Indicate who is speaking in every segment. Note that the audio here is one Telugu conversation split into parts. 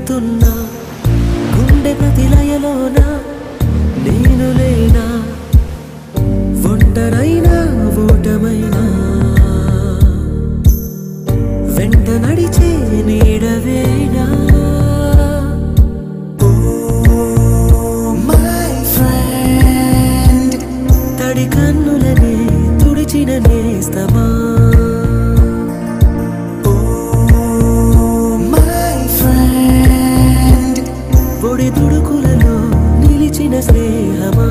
Speaker 1: వెతుకుతున్నా గుండె ప్రతి లయలోన నేను లేనా ఒంటరైనా ఓటమైనా వెంట నడిచే నీడవేనా తడి కన్నులనే తుడిచిన నేస్తమా పొడి తుడుకులలో నిలిచిన స్నేహమా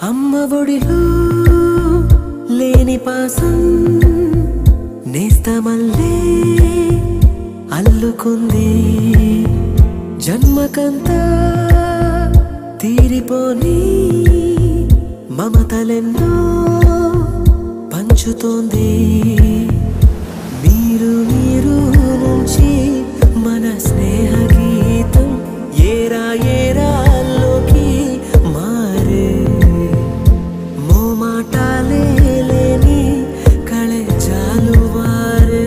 Speaker 1: అమ్మ ఒడిలో లేని పాసం నేస్తమల్లే అల్లుకుంది జన్మకంతా తీరిపోని మమతలెన్నో పంచుతోంది మీరు మీరు నుంచి మన స్నేహ గీతం ఏరా ఏరాల్లోకి మారే మాటాలే లేని కళే చాలువారే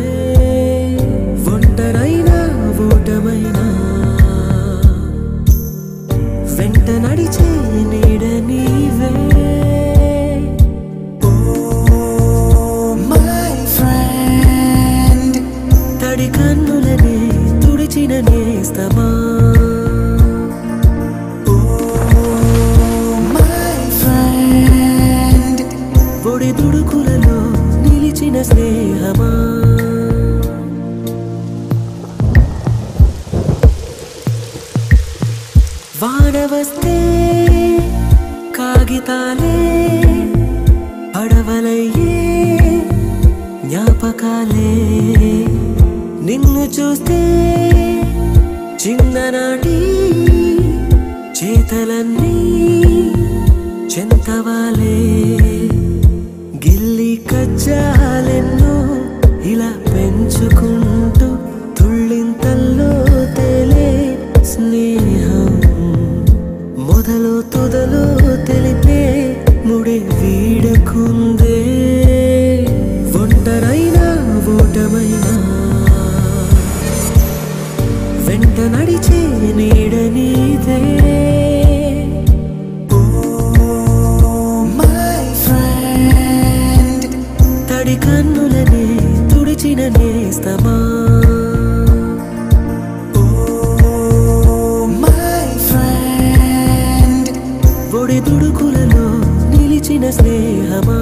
Speaker 1: ఒంటరైనా ఓటమైనా వెంట నడిచే నీడ నీవే తడి కన్నులనే తుడిచిన నేస్తమా పొడి తుడుకులలో నిలిచిన స్నేహమా వానవస్తే కాగితాలే అడవలయ్యే జ్ఞాపకాలే నిన్ను చూస్తే చిన్ననాటి చేతలన్నీ చెంతవాలే గిల్లి కజ్జాలెన్నో ఇలా పెంచుకుంటూ తుళ్ళింతల్లో తేలే స్నేహం మొదలు తుదలో తెలిపే ముడి వీడకుందే ఒంటరైనా ఓటమైనా వెంట నడిచే నీడ నీదే తడి కన్నులనే తుడిచిన నేస్తమా పొడి తుడుకులలో నిలిచిన స్నేహమా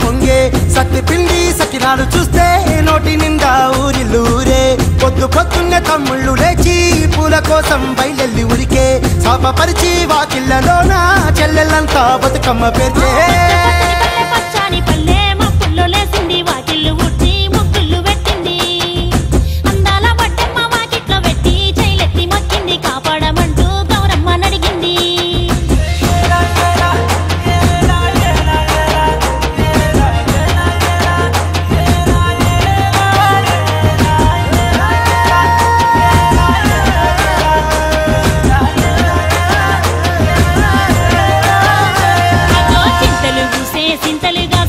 Speaker 2: పొంగే సత్తి పిండి సకినాలు చూస్తే నోటి నిండా ఊరిల్లూరే పొద్దు పొద్దున్నే తమ్ముళ్ళు లేచి పూల కోసం బయలెల్లి ఉరికే శాపపరిచి వాకిళ్ళలోన చెల్లెళ్ళంతా బతుకమ్మ పేర్చే
Speaker 3: చింతలుగా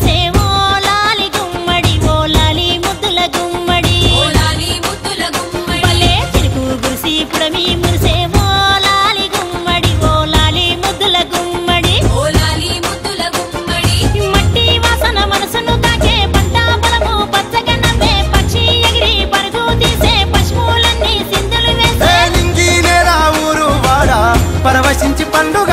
Speaker 2: పరవశించి పండుగ